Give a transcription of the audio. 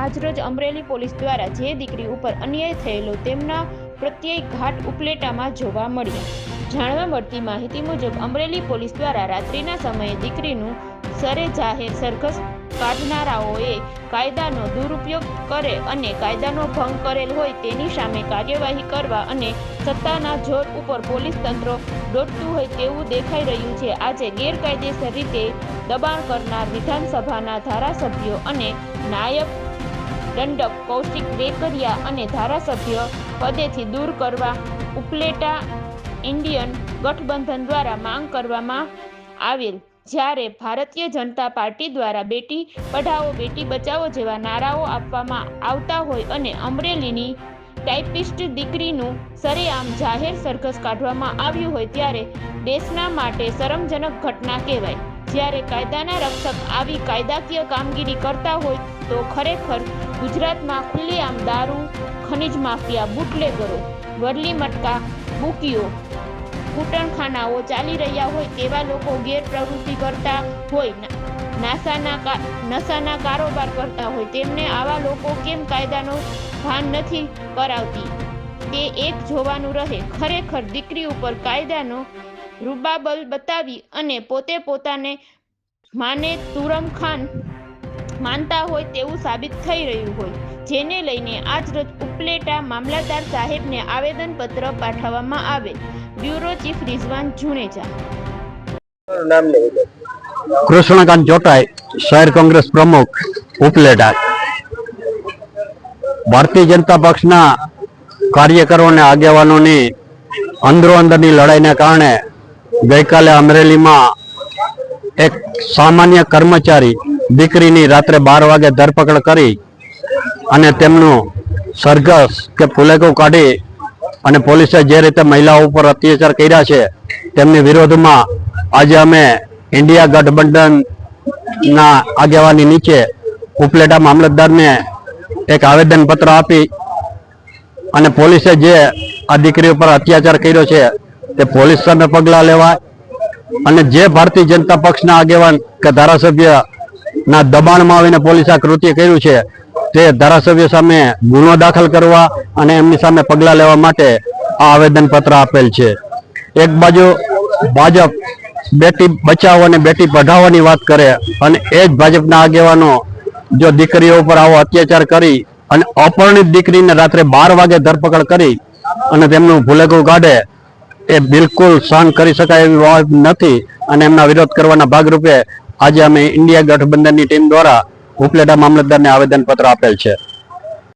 આજરોજ અમરેલી પોલીસ દ્વારા જે દીકરી ઉપર અન્યાય થયેલો તેમના પ્રત્યે ઘાટ ઉપલેટામાં જોવા મળ્યા। જાણવા મળતી માહિતી મુજબ અમરેલી પોલીસ દ્વારા રાત્રિના સમયે દીકરીનું સરે જાહેર સરઘસ કાઢનારાઓએ કાયદાનો દુરુપયોગ કરે અને કાયદાનો ભંગ કરેલ હોય તેની સામે કાર્યવાહી કરવા અને સત્તાના જોર ઉપર પોલીસ તંત્ર દોડતું હોય તેવું દેખાઈ રહ્યું છે। આજે ગેરકાયદેસર રીતે દબાણ કરનાર વિધાનસભાના ધારાસભ્યો અને નાયબ દંડક કૌશિક વેકરિયા અને ધારાસભ્ય પદેથી દૂર કરવા ઉપલેટા ઇન્ડિયન ગઠબંધન દ્વારા માંગ કરવામાં આવેલ। જ્યારે ભારતીય જનતા પાર્ટી દ્વારા બેટી પઢાઓ બેટી બચાવો જેવા નારાઓ આપવામાં આવતા હોય અને અમરેલીની ટાઈપિસ્ટ દીકરીનું સરેઆમ જાહેર સરઘસ કાઢવામાં આવ્યું હોય ત્યારે દેશના માટે શરમજનક ઘટના કહેવાય। જ્યારે કાયદાના રક્ષક આવી કાયદાકીય કામગીરી કરતા હોય તો ખરેખર ગુજરાતમાં ખુલ્લેઆમ દારૂ, ખનીજ માફિયા, બુટલેગરો, વરલી મટકા બુકીઓ, કૂટણખાનાઓ ચાલી રહ્યા હોય તેવા લોકો ગેરપ્રવૃત્તિ કરતા હોય, નશાના કારોબાર કરતા હોય તેમને આવા લોકો કેમ કાયદાનો ભાન નથી કરાવતી તે એક જોવાનું રહે। ખરેખર દીકરી ઉપર કાયદાનો રૂબાબલ બતાવી અને પોતે પોતાને માને તુરમ ખાન માનતા હોય તેવું સાબિત થઈ રહ્યું હોય, જેને લઈને આજરોજ ઉપલેટા મામલતદાર સાહેબને આવેદનપત્ર પાઠવવામાં આવેલ। Bureau chief Rizwan Juneja. કૃષ્ણકાંત ચોટાઈ, શહેર કોંગ્રેસ પ્રમુખ ઉપલેટા। ભારતીય જનતા પક્ષના કાર્યકરો અને આગેવાનોની અંદરો અંદરની લડાઈને કારણે ગઈકાલે અમરેલીમાં એક સામાન્ય કર્મચારી દીકરીની રાત્રે 12 વાગે ધરપકડ કરી અને તેમનું સરઘસ કે ફુલેકું કાઢી અને પોલીસે જે રીતે મહિલાઓ ઉપર અત્યાચાર કર્યા છે તેમની વિરોધમાં આજે અમે ઇન્ડિયા ગઠબંધનના આગેવાની નીચે ઉપલેટા મામલતદારને એક આવેદનપત્ર આપી અને પોલીસે જે આ દીકરી ઉપર અત્યાચાર કર્યો છે તે પોલીસ સામે પગલાં લેવાય અને જે ભારતીય જનતા પક્ષના આગેવાન કે ધારાસભ્યના દબાણમાં આવીને પોલીસે આ કૃત્ય કર્યું છે તે ધારાસભ્ય સામે ગુનો દાખલ કરવા અને એમની સામે પગલાં લેવા માટે આ આવેદનપત્ર આપેલ છે। એક બાજુ ભાજપ બેટી બચાવો અને બેટી પઢાવવાની વાત કરે અને એ જ ભાજપના આગેવાનો જો દીકરીઓ ઉપર આવો અત્યાચાર કરી અને અપરિણિત દીકરીને રાત્રે 12 વાગે ધરપકડ કરી અને તેમનું ફુલેકું કાઢે એ બિલકુલ સહન કરી શકાય એવી વાત નથી અને એમના વિરોધ કરવાના ભાગરૂપે આજે અમે ઇન્ડિયા ગઠબંધનની ટીમ દ્વારા ઉપલેટા મામલતદારને આવેદનપત્ર આપેલ છે।